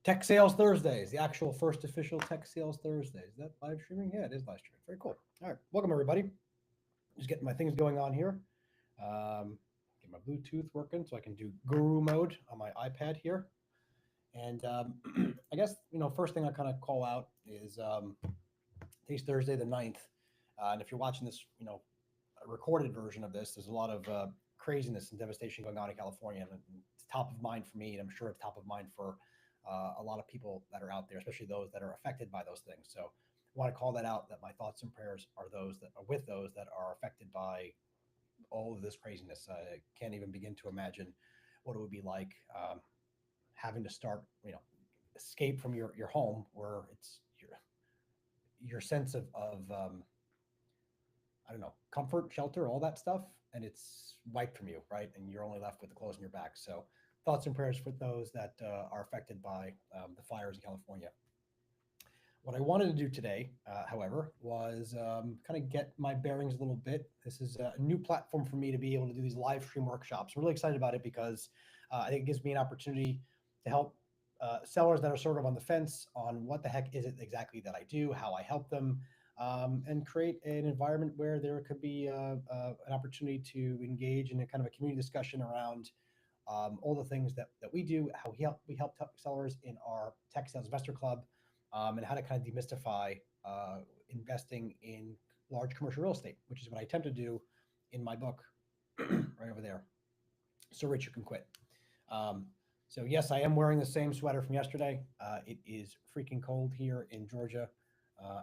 Tech Sales Thursdays, the actual first official Tech Sales Thursdays. Is that live streaming? Yeah, it is live streaming. Very cool. All right, welcome everybody. Just getting my things going on here. Get my Bluetooth working so I can do guru mode on my iPad here. And I guess first thing I kind of call out is today's Thursday the 9th. And if you're watching this, a recorded version of this, there's a lot of craziness and devastation going on in California, and it's top of mind for me, and I'm sure it's top of mind for a lot of people that are out there, especially those that are affected by those things. So I want to call that out, that my thoughts and prayers are those that are with those that are affected by all of this craziness. I can't even begin to imagine what it would be like having to start, escape from your home where it's your sense of I don't know, comfort, shelter, all that stuff, and it's wiped from you, right? And you're only left with the clothes on your back. So thoughts and prayers for those that are affected by the fires in California. What I wanted to do today, however, was kind of get my bearings a little bit. This is a new platform for me to be able to do these live stream workshops. I'm really excited about it because I think it gives me an opportunity to help sellers that are sort of on the fence on what the heck is it exactly that I do, how I help them, and create an environment where there could be an opportunity to engage in a kind of a community discussion around all the things that we do, how we help sellers in our Tech Sales Investor Club, and how to kind of demystify investing in large commercial real estate, which is what I attempt to do in my book right over there. So Rich, you can quit. So yes, I am wearing the same sweater from yesterday. It is freaking cold here in Georgia,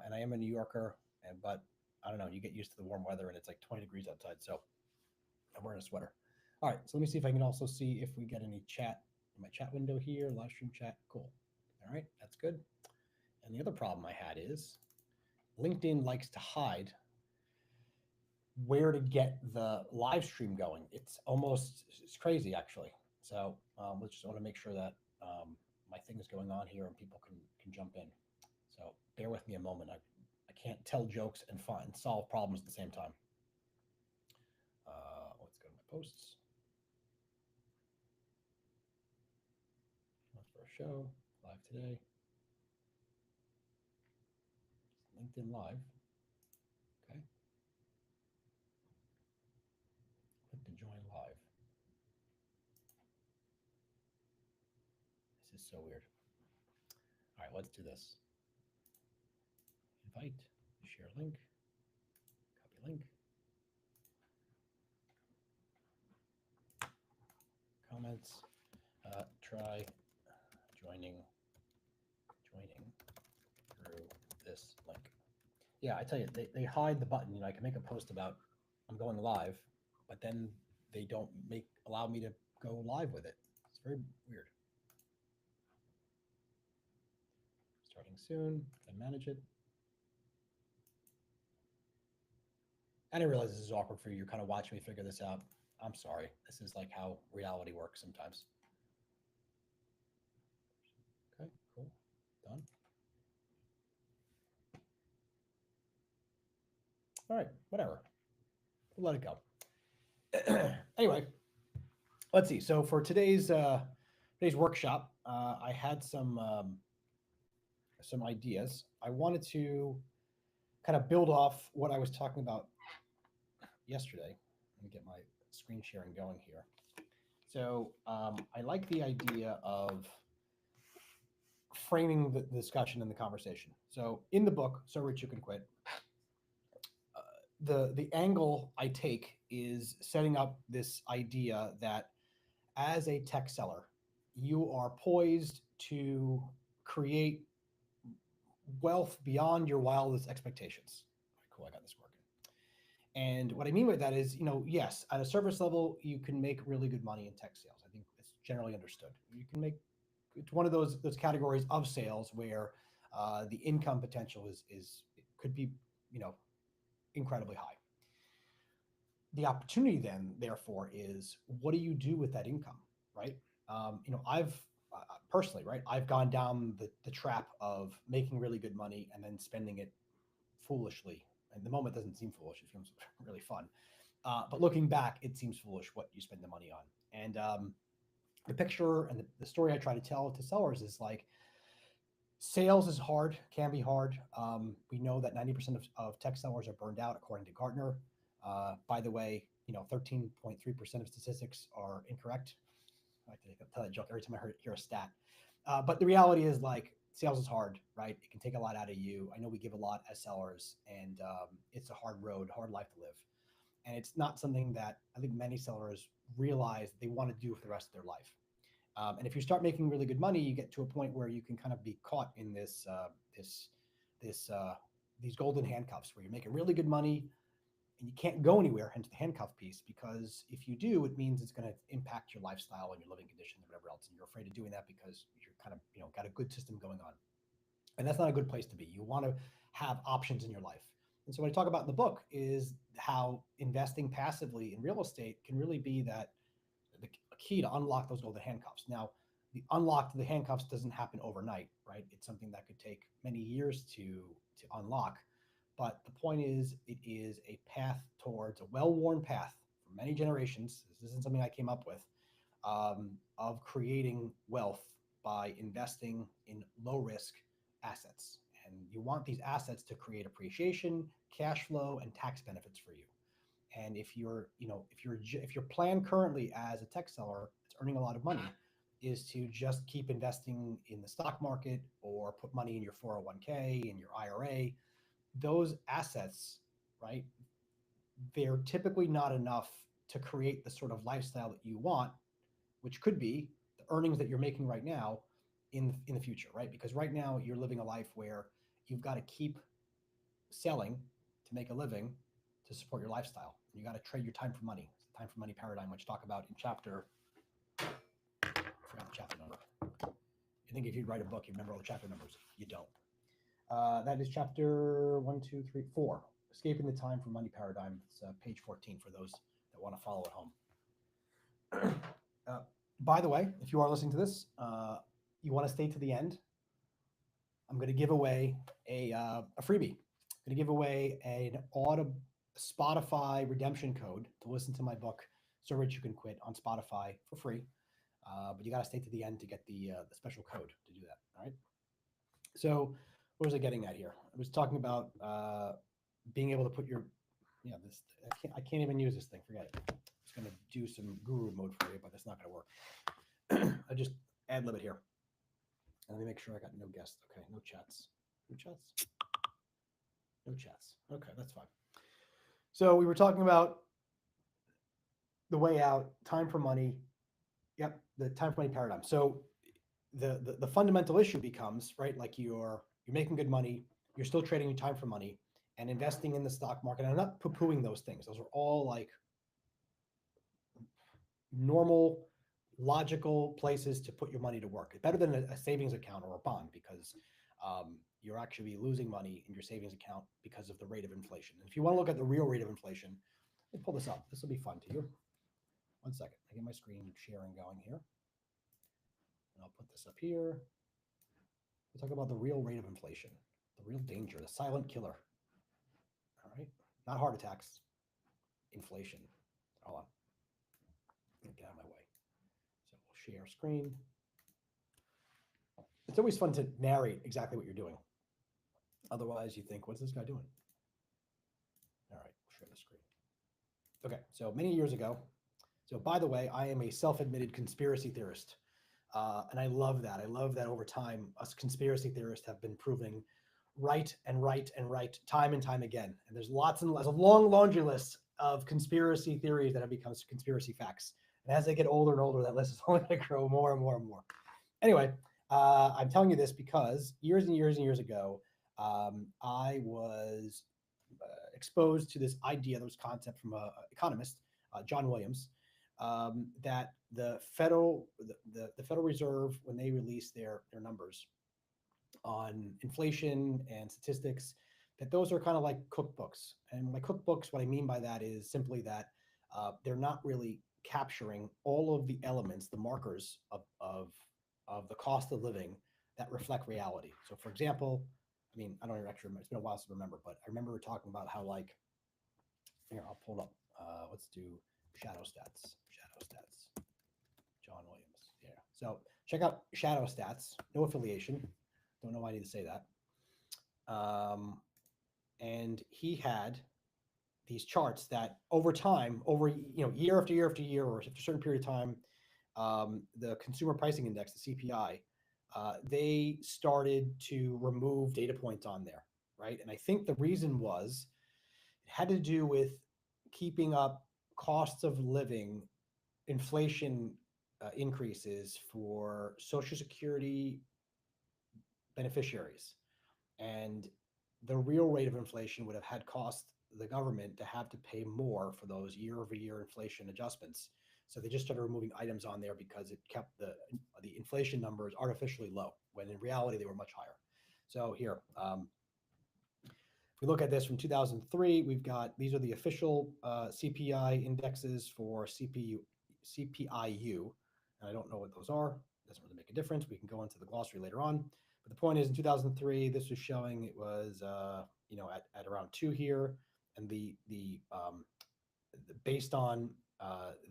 and I am a New Yorker, but I don't know, you get used to the warm weather and it's like 20 degrees outside. So I'm wearing a sweater. All right, so let me see if I can also see if we get any chat in my chat window here, live stream chat. Cool. All right, that's good. And the other problem I had is LinkedIn likes to hide where to get the live stream going. It's crazy actually. So let's just want to make sure that my thing is going on here and people can jump in. So bear with me a moment. I can't tell jokes and solve problems at the same time. Let's go to my posts. That's for a show live today. LinkedIn Live. Okay. Click to join live. This is so weird. All right, let's do this. Invite, share link, copy link. Comments, try joining through this link. Yeah, I tell you, they hide the button. I can make a post about I'm going live, but then they don't allow me to go live with it. It's very weird. Starting soon, I manage it. And I realize this is awkward for you. You're kind of watching me figure this out. I'm sorry. This is like how reality works sometimes. Okay, cool. Done. All right, whatever. We'll let it go. Anyway, let's see. So for today's workshop, I had some ideas. I wanted to kind of build off what I was talking about yesterday. Let me get my screen sharing going here. So I like the idea of framing the discussion and the conversation. So in the book, So Rich You Can Quit, the angle I take is setting up this idea that as a tech seller, you are poised to create wealth beyond your wildest expectations. Cool, I got this working. And what I mean by that is, yes, at a surface level, you can make really good money in tech sales. I think it's generally understood. You can make, it's one of those categories of sales where the income potential could be, incredibly high. The opportunity then, therefore, is what do you do with that income, right? I've personally, right, I've gone down the trap of making really good money and then spending it foolishly. And the moment doesn't seem foolish; it feels really fun. But looking back, it seems foolish what you spend the money on. And the picture and the story I try to tell to sellers is like, Sales is hard, can be hard. We know that 90% of tech sellers are burned out, according to Gartner. By the way, 13.3% of statistics are incorrect. I like to tell that joke every time I hear a stat. But the reality is, like, sales is hard, right? It can take a lot out of you. I know we give a lot as sellers, and it's a hard road, hard life to live. And it's not something that I think many sellers realize they want to do for the rest of their life. And if you start making really good money, you get to a point where you can kind of be caught in this this these golden handcuffs, where you're making really good money and you can't go anywhere, hence the handcuff piece, because if you do, it means it's going to impact your lifestyle and your living conditions and whatever else, and you're afraid of doing that because you're kind of got a good system going on, and that's not a good place to be. You want to have options in your life. And so what I talk about in the book is how investing passively in real estate can really be the key to unlock those golden handcuffs. Now, the unlock to the handcuffs doesn't happen overnight, right? It's something that could take many years to unlock. But the point is, it is a path towards a well-worn path for many generations. This isn't something I came up with, of creating wealth by investing in low-risk assets. And you want these assets to create appreciation, cash flow, and tax benefits for you. And if your plan currently as a tech seller that's earning a lot of money is to just keep investing in the stock market or put money in your 401k, in your IRA, those assets, right? They're typically not enough to create the sort of lifestyle that you want, which could be the earnings that you're making right now in the future, right? Because right now you're living a life where you've got to keep selling to make a living to support your lifestyle. You got to trade your time for money. It's the time for money paradigm, which talk about in chapter, I forgot the chapter number. I think if you'd write a book, you remember all the chapter numbers. You don't. That is chapter 1, 2, 3, 4, Escaping the Time for Money Paradigm. It's page 14 for those that want to follow at home. By the way, if you are listening to this, you want to stay to the end, I'm going to give away a freebie. I'm going to give away an Spotify redemption code to listen to my book, So Rich You Can Quit, on Spotify for free. But you got to stay to the end to get the special code to do that. All right. So what was I getting at here? I was talking about being able to put your, this, I can't even use this thing. Forget it. It's going to do some guru mode for you, but that's not going to work. I just ad lib it here. And let me make sure I got no guests. Okay, no chats. No chats? No chats. Okay, that's fine. So we were talking about the way out, time for money. Yep, the time for money paradigm. So the fundamental issue becomes, right, like you're making good money, you're still trading your time for money and investing in the stock market. And I'm not poo-pooing those things. Those are all like normal, logical places to put your money to work. It's better than a savings account or a bond, because you're actually losing money in your savings account because of the rate of inflation. And if you want to look at the real rate of inflation, let me pull this up. This will be fun to you. One second. I get my screen sharing going here. And I'll put this up here. We'll talk about the real rate of inflation, the real danger, the silent killer. All right. Not heart attacks, inflation. Hold on. Get out of my way. So we'll share screen. It's always fun to narrate exactly what you're doing. Otherwise, you think, what's this guy doing? All right, we'll share the screen. Okay, so many years ago, so by the way, I am a self-admitted conspiracy theorist. And I love that. I love that over time, us conspiracy theorists have been proving right and right and right time and time again. And there's lots and lots, a long laundry list of conspiracy theories that have become conspiracy facts. And as they get older and older, that list is only going to grow more and more and more. Anyway, I'm telling you this because years and years and years ago, I was exposed to this idea, this concept from an economist, John Williams, that the Federal Reserve, when they release their numbers on inflation and statistics, that those are kind of like cookbooks. And by cookbooks, what I mean by that is simply that they're not really capturing all of the elements, the markers of the cost of living that reflect reality. So, for example, I mean, I don't actually remember. It's been a while since I remember, but I remember talking about how, like, here, I'll pull it up. Let's do shadow stats. John Williams. Yeah. So check out shadow stats. No affiliation. Don't know why I need to say that. And he had these charts that over time, over year after year after year, or after a certain period of time, the Consumer Pricing Index, the CPI, they started to remove data points on there, right? And I think the reason was it had to do with keeping up costs of living, inflation increases for Social Security beneficiaries. And the real rate of inflation would have had cost the government to have to pay more for those year over year inflation adjustments. So they just started removing items on there because it kept the inflation numbers artificially low, when in reality they were much higher. So here, if we look at this from 2003, we've got, these are the official CPI indexes for CPIU. And I don't know what those are. Doesn't really make a difference. We can go into the glossary later on. But the point is, in 2003, this was showing it was, at around 2 here. And the based on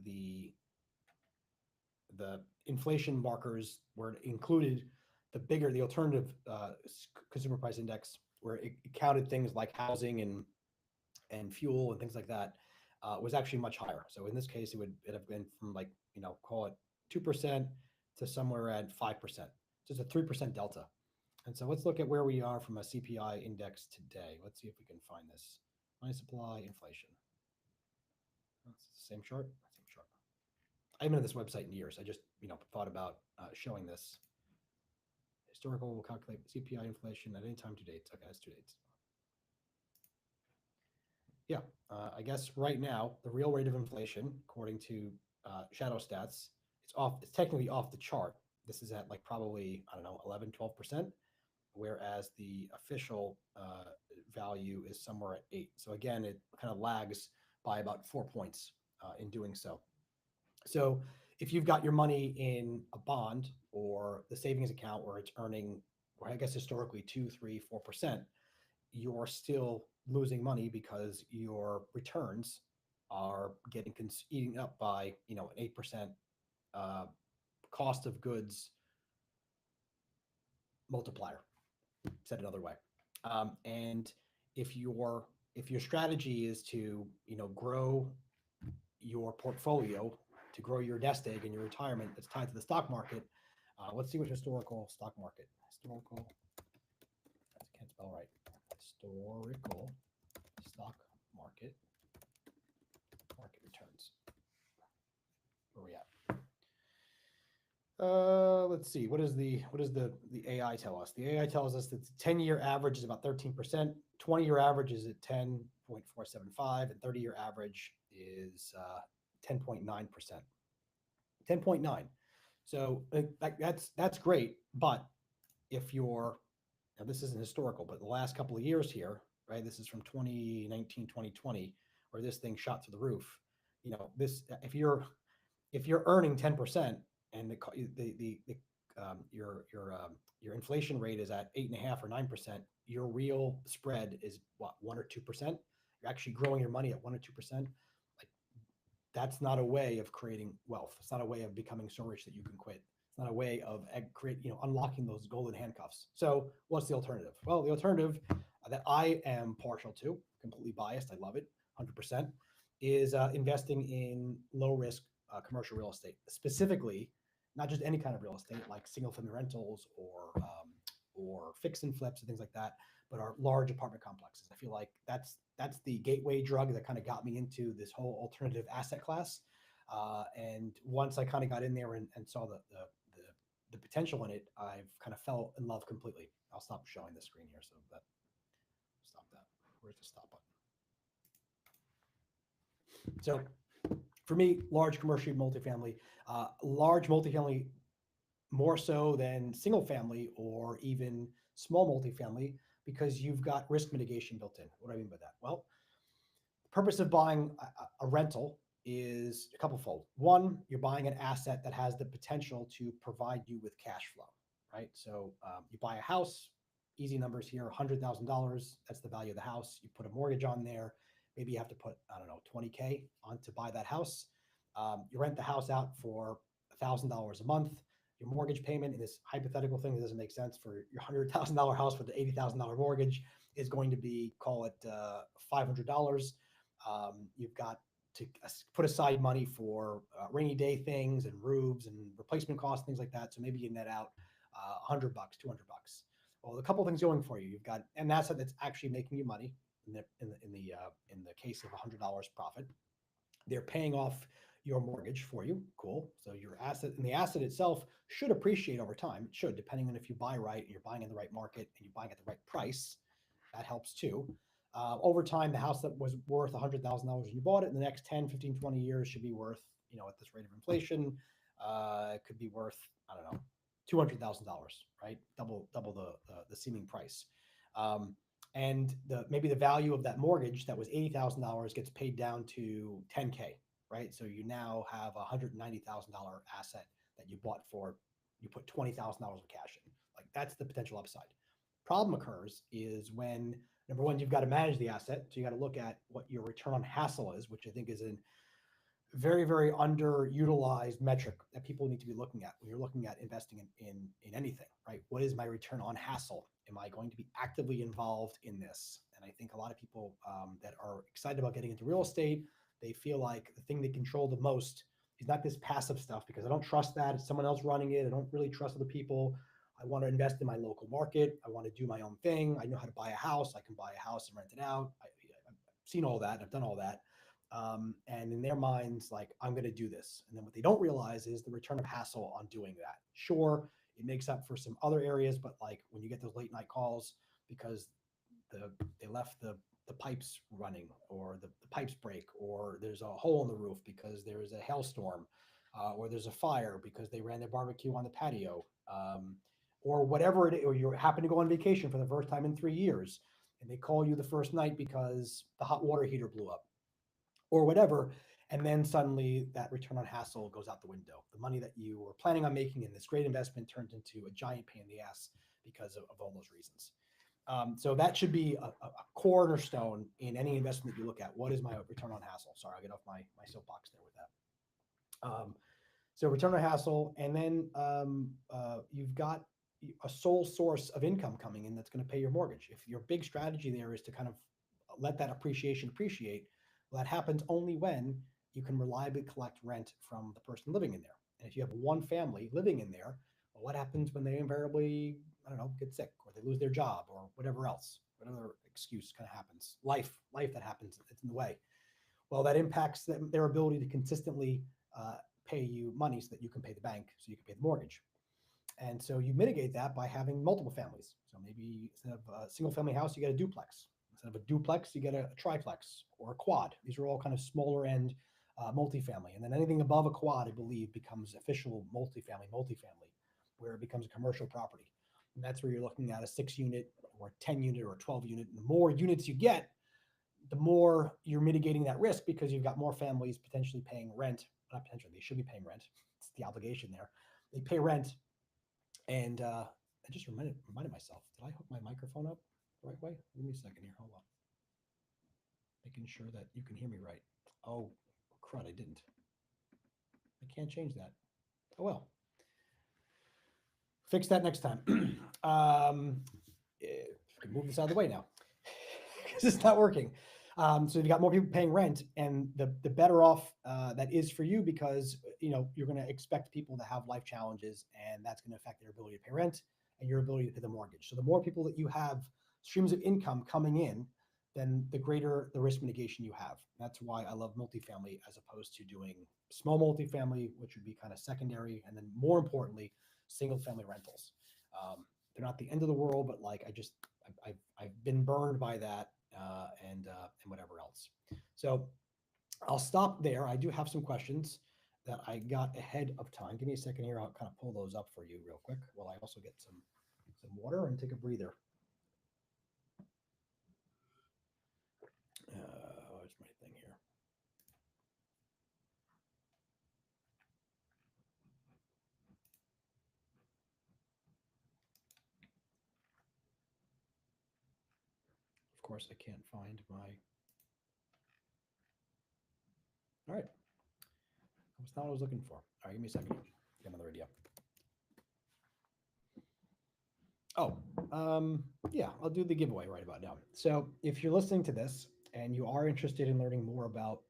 the inflation markers where it included the alternative consumer price index, where it counted things like housing and fuel and things like that, was actually much higher. So in this case, it have been from, like, call it 2% to somewhere at 5%. Just a 3% delta. And so let's look at where we are from a CPI index today. Let's see if we can find this. Money supply, inflation. That's the same chart. Same chart. I haven't been on this website in years. I just thought about showing this. Historical will calculate CPI inflation at any time to dates. Okay, that's 2 dates. Yeah, I guess right now the real rate of inflation, according to Shadow Stats, it's technically off the chart. This is at, like, probably, I don't know, 11, 12%, whereas the official value is somewhere at 8. So again, it kind of lags by about 4 points in doing so. So if you've got your money in a bond or the savings account where it's earning, or I guess historically 2, 3, 4%, you're still losing money because your returns are getting eaten up by an 8% cost of goods multiplier, said another way. And if your strategy is to grow your portfolio, to grow your nest egg in your retirement that's tied to the stock market, let's see what historical stock market, I can't spell right, historical stock market returns. Where are we at? Let's see. What does the AI tell us? The AI tells us that the 10-year average is about 13%, 20-year average is at 10.475, and 30-year average is 10.9%. 10.9. So that's great. But if you're, now this isn't historical, but the last couple of years here, right? This is from 2019, 2020, where this thing shot through the roof. This, if you're earning 10% and your inflation rate is at 8.5 or 9%, your real spread is what, 1 or 2%? You're actually growing your money at 1 or 2%. Like, that's not a way of creating wealth. It's not a way of becoming so rich that you can quit. It's not a way of unlocking those golden handcuffs. So what's the alternative? Well, the alternative that I am partial to, completely biased, I love it, 100%, is investing in low risk commercial real estate, specifically not just any kind of real estate like single family rentals or fix and flips and things like that, but our large apartment complexes. I feel like that's the gateway drug that kind of got me into this whole alternative asset class. And once I kind of got in there and saw the potential in it, I've kind of fell in love completely. I'll stop showing the screen here. So stop that. Where's the stop button? So for me, large commercial multifamily, more so than single family or even small multifamily, because you've got risk mitigation built in. What do I mean by that? Well, the purpose of buying a rental is a couple fold. One, you're buying an asset that has the potential to provide you with cash flow, right? So you buy a house, easy numbers here, $100,000. That's the value of the house. You put a mortgage on there. Maybe you have to put, I don't know, 20K on to buy that house. You rent the house out for $1,000 a month. your mortgage payment in this hypothetical thing that doesn't make sense for your $100,000 house with the $80,000 mortgage is going to be, call it $500. You've got to put aside money for rainy day things and roofs and replacement costs, things like that. So maybe you net out $100, $200. Well, a couple of things going for you. You've got an asset that's actually making you money in the case of $100 profit. They're paying off your mortgage for you. Cool. So your asset and the asset itself should appreciate over time. It should, depending on if you buy right and you're buying in the right market and you're buying at the right price. That helps too. Over time, the house that was worth $100,000 when you bought it in the next 10, 15, 20 years should be worth, at this rate of inflation, it could be worth, I don't know, $200,000, right? Double the seeming price. And maybe the value of that mortgage that was $80,000 gets paid down to $10K, right? So you now have a $190,000 asset that you bought for, you put $20,000 of cash in. Like, that's the potential upside. Problem occurs is when, number one, you've got to manage the asset. So you got to look at what your return on hassle is, which I think is a very, very underutilized metric that people need to be looking at when you're looking at investing in anything, right? What is my return on hassle? Am I going to be actively involved in this? And I think a lot of people that are excited about getting into real estate, they feel like the thing they control the most is not this passive stuff, because I don't trust that. It's someone else running it. I don't really trust other people. I want to invest in my local market. I want to do my own thing. I know how to buy a house. I can buy a house and rent it out. I've seen all that. I've done all that. And in their minds, like, I'm going to do this. And then what they don't realize is the return of hassle on doing that. Sure, it makes up for some other areas, but like when you get those late night calls because they left the pipes running, or the pipes break, or there's a hole in the roof because there is a hailstorm, or there's a fire because they ran their barbecue on the patio, or whatever it is, or you happen to go on vacation for the first time in 3 years and they call you the first night because the hot water heater blew up or whatever. And then suddenly that return on hassle goes out the window. The money that you were planning on making in this great investment turns into a giant pain in the ass because of all those reasons. So that should be a cornerstone in any investment that you look at. What is my return on hassle? Sorry, I'll get off my soapbox there with that. So return on hassle, and then you've got a sole source of income coming in that's going to pay your mortgage. If your big strategy there is to kind of let that appreciate, well, that happens only when you can reliably collect rent from the person living in there. And if you have one family living in there, well, what happens when they invariably, I don't know, get sick or they lose their job or whatever else, whatever excuse kind of happens, life that happens, it's in the way. Well, that impacts their ability to consistently pay you money so that you can pay the bank, so you can pay the mortgage. And so you mitigate that by having multiple families. So maybe instead of a single family house, you get a duplex. Instead of a duplex, you get a triplex or a quad. These are all kind of smaller end multifamily. And then anything above a quad, I believe, becomes official multifamily, where it becomes a commercial property. And that's where you're looking at a 6-unit or 10-unit or 12-unit. And the more units you get, the more you're mitigating that risk, because you've got more families potentially paying rent. Not potentially, they should be paying rent. It's the obligation there. They pay rent. And I just reminded myself, did I hook my microphone up the right way? Give me a second here. Hold on. Making sure that you can hear me right. Oh, crud, I didn't. I can't change that. Oh, well. Fix that next time. Move this out of the way now because it's not working. So you got more people paying rent, and the better off that is for you, because you're going to expect people to have life challenges, and that's going to affect their ability to pay rent and your ability to pay the mortgage. So the more people that you have streams of income coming in, then the greater the risk mitigation you have. That's why I love multifamily as opposed to doing small multifamily, which would be kind of secondary, and then more importantly, single family rentals. They're not the end of the world, but like I've been burned by that. And whatever else. So I'll stop there. I do have some questions that I got ahead of time. Give me a second here. I'll kind of pull those up for you real quick while I also get some water and take a breather. Where's my thing here? Of course, I can't find my. All right. That's not what I was looking for. All right, give me a second. Get another idea. Oh, yeah, I'll do the giveaway right about now. So if you're listening to this and you are interested in learning more about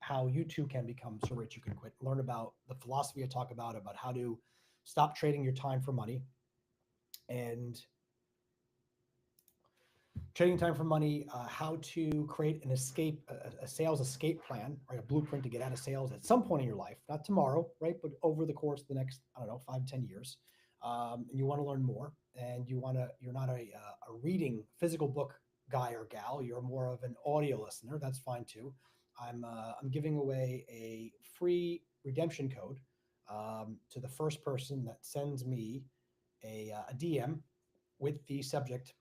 how you too can become so rich you can quit, learn about the philosophy I talk about how to stop trading your time for money and trading time for money, how to create an escape, a sales escape plan, or a blueprint to get out of sales at some point in your life, not tomorrow, right? But over the course of the next, I don't know, 5 to 10 years. And you want to learn more and you're not a reading physical book guy or gal. You're more of an audio listener. That's fine too. I'm giving away a free redemption code to the first person that sends me a DM with the subject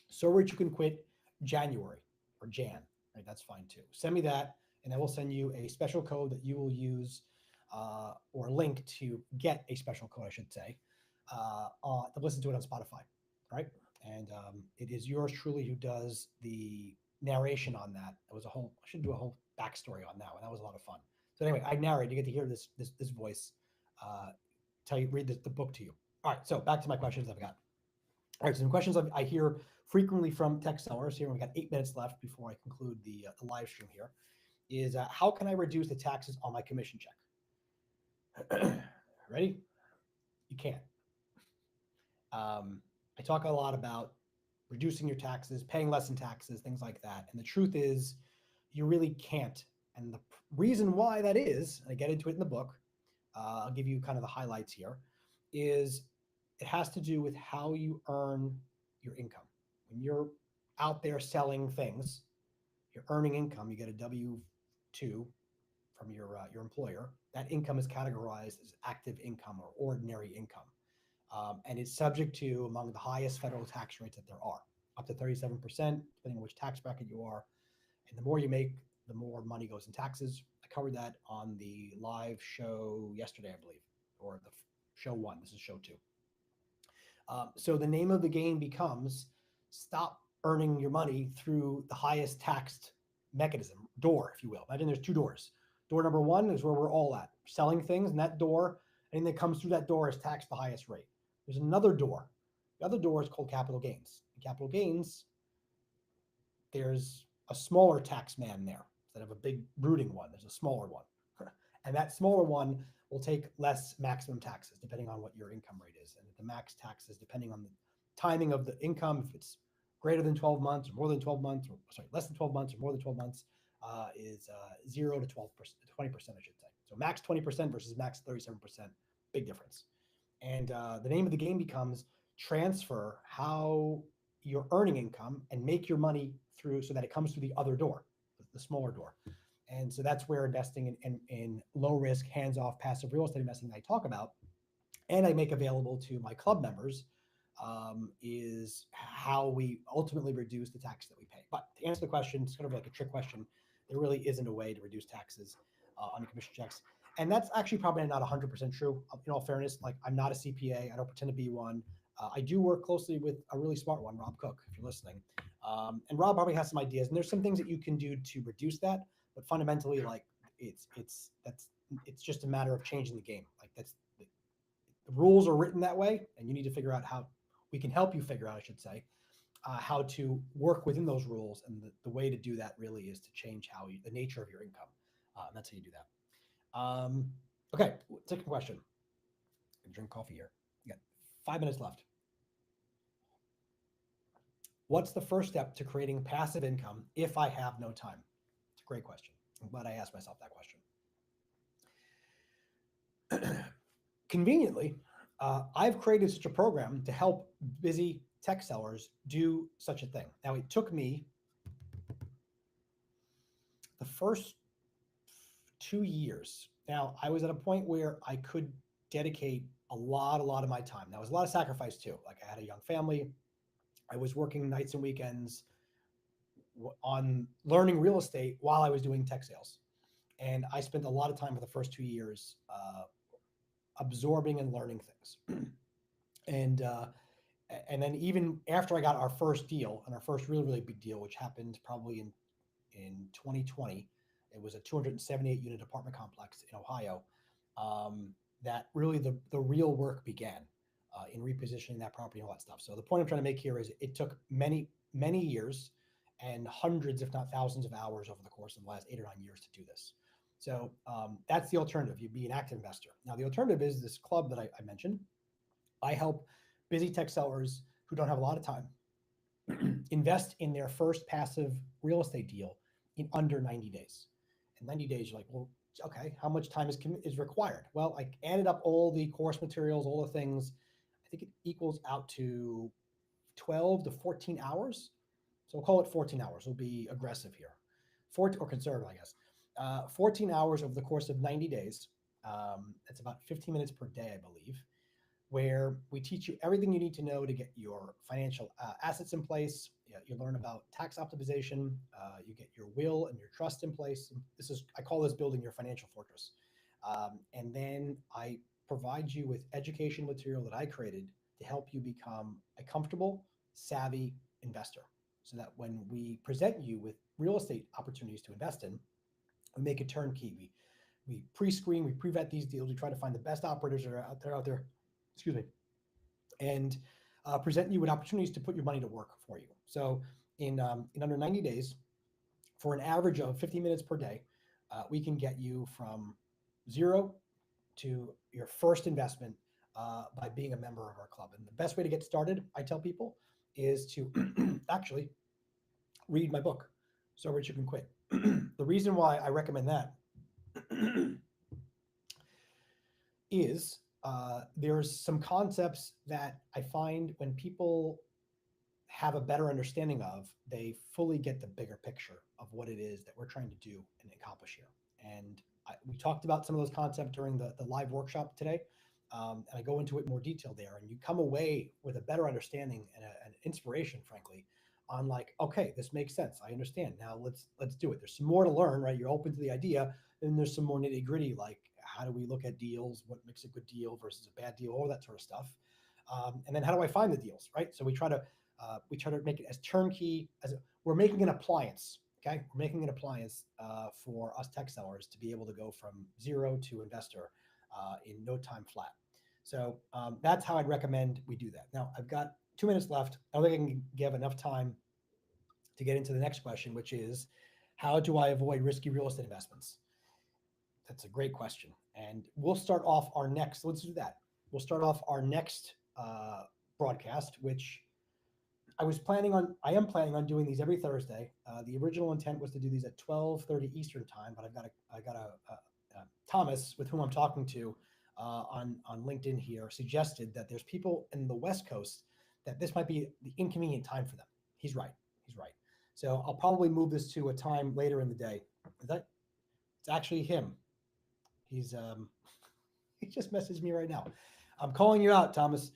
so rich you can quit January or Jan, right? That's fine too. Send me that, and I will send you a special code that you will use, or a link to get a special code, I should say, to listen to it on Spotify, right? And it is yours truly who does the narration on that. It was a whole. I should do a whole backstory on that one. That was a lot of fun. So anyway, I narrate. You get to hear this voice uh, tell you read the book to you. All right. So back to my questions I've got. All right, some questions I hear frequently from tech sellers here. We got 8 minutes left before I conclude the live stream here. Is how can I reduce the taxes on my commission check? Ready? You can't. I talk a lot about reducing your taxes, paying less in taxes, things like that. And the truth is, you really can't. And the reason why that is, and I get into it in the book, I'll give you kind of the highlights here, is it has to do with how you earn your income. When you're out there selling things, you're earning income. You get a W-2 from your employer. That income is categorized as active income or ordinary income, and it's subject to among the highest federal tax rates that there are, up to 37%, depending on which tax bracket you are. And the more you make, the more money goes in taxes. I covered that on the live show yesterday, I believe, or the show one. This is show two. So the name of the game becomes stop earning your money through the highest taxed mechanism, door, if you will. Imagine there's two doors. Door number one is where we're all at, selling things, and that door, anything that comes through that door is taxed the highest rate. There's another door. The other door is called capital gains. In capital gains, there's a smaller tax man there instead of a big brooding one. There's a smaller one, and that smaller one will take less maximum taxes depending on what your income rate is, and the max taxes depending on the timing of the income. If it's greater than 12 months or more than 12 months, or sorry, less than 12 months or more than 12 months, is 0 to 12%, 20%, I should say. So max 20% versus max 37%, big difference. And the name of the game becomes transfer how you're earning income and make your money through so that it comes through the other door, the smaller door. And so that's where investing in low risk, hands off, passive real estate investing that I talk about and I make available to my club members is how we ultimately reduce the tax that we pay. But to answer the question, it's kind of like a trick question. There really isn't a way to reduce taxes on your commission checks. And that's actually probably not 100% true. In all fairness, like I'm not a CPA. I don't pretend to be one. I do work closely with a really smart one, Rob Cook, if you're listening. And Rob probably has some ideas. And there's some things that you can do to reduce that. But fundamentally, like it's just a matter of changing the game. Like the rules are written that way, and you need to figure out how we can help you figure out, I should say, how to work within those rules. And the way to do that really is to change the nature of your income. And that's how you do that. Okay, second question. I'm gonna drink coffee here. You got 5 minutes left. What's the first step to creating passive income if I have no time? It's a great question. I'm glad I asked myself that question. Conveniently, I've created such a program to help busy tech sellers do such a thing. Now, it took me the first 2 years. Now, I was at a point where I could dedicate a lot of my time. Now, it was a lot of sacrifice too. Like I had a young family. I was working nights and weekends on learning real estate while I was doing tech sales. And I spent a lot of time for the first 2 years absorbing and learning things. and then even after I got our first deal and our first really big deal, which happened probably in 2020, it was a 278 unit apartment complex in Ohio. That really the real work began. in repositioning that property and all that stuff. So the point I'm trying to make here is it took many, many years and hundreds, if not thousands of hours over the course of the last 8 or 9 years to do this. So that's the alternative. You'd be an active investor. Now, the alternative is this club that I mentioned. I help busy tech sellers who don't have a lot of time invest in their first passive real estate deal in under 90 days. In 90 days, you're like, well, okay, how much time is required? Well, I added up all the course materials, all the things. I think it equals out to 12 to 14 hours. So we'll call it 14 hours. We'll be aggressive here. 14 or conservative, I guess. 14 hours over the course of 90 days. That's about 15 minutes per day, I believe, where we teach you everything you need to know to get your financial assets in place. You learn about tax optimization. You get your will and your trust in place. I call this building your financial fortress. And then I provide you with education material that I created to help you become a comfortable, savvy investor, so that when we present you with real estate opportunities to invest in, we make it turnkey. We pre-screen, we pre-vet these deals. We try to find the best operators that are out there, excuse me, and present you with opportunities to put your money to work for you. So in under 90 days, for an average of 50 minutes per day, we can get you from zero to your first investment by being a member of our club. And the best way to get started, I tell people, is to actually read my book, So Rich You Can Quit. The reason why I recommend that is there's some concepts that I find when people have a better understanding of, they fully get the bigger picture of what it is that we're trying to do and accomplish here. And we talked about some of those concepts during the live workshop today. And I go into it in more detail there, and you come away with a better understanding and an inspiration, frankly, on like, okay, this makes sense. I understand. Now let's do it. There's some more to learn, right? You're open to the idea. Then there's some more nitty gritty, like how do we look at deals? What makes a good deal versus a bad deal? All that sort of stuff. And then how do I find the deals, right? So we try to make it as turnkey as we're making an appliance. Okay, we're making an appliance for us tech sellers to be able to go from zero to investor in no time flat. So that's how I'd recommend we do that. Now I've got 2 minutes left. I don't think I can give enough time to get into the next question, which is, how do I avoid risky real estate investments? That's a great question. And we'll start off our next, let's do that. We'll start off our next broadcast, which I am planning on doing these every Thursday. The original intent was to do these at 12:30 Eastern time, but I got a Thomas, with whom I'm talking to on LinkedIn here, suggested that there's people in the West Coast that this might be the inconvenient time for them. He's right. So I'll probably move this to a time later in the day. It's actually him. He's he just messaged me right now. I'm calling you out, Thomas.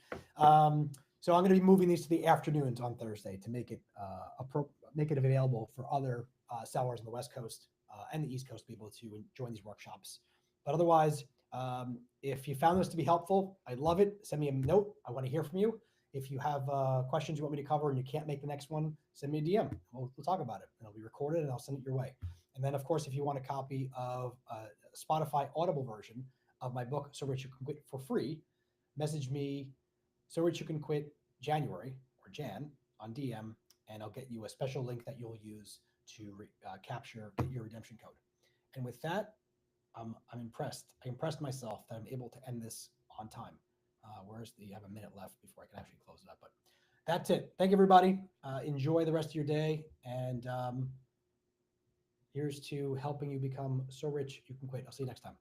So I'm going to be moving these to the afternoons on Thursday to make it available for other sellers on the West Coast and the East Coast to be able to join these workshops. But otherwise, if you found this to be helpful, I'd love it. Send me a note. I want to hear from you. If you have questions you want me to cover and you can't make the next one, send me a DM. We'll talk about it. It'll be recorded and I'll send it your way. And then, of course, if you want a copy of a Spotify Audible version of my book, So Rich You Can Quit, for free, message me, So Rich You Can Quit January or Jan on DM, and I'll get you a special link that you'll use to get your redemption code. And with that, I'm impressed. I impressed myself that I'm able to end this on time. You have a minute left before I can actually close it up. But that's it. Thank you, everybody. Enjoy the rest of your day. And here's to helping you become so rich you can quit. I'll see you next time.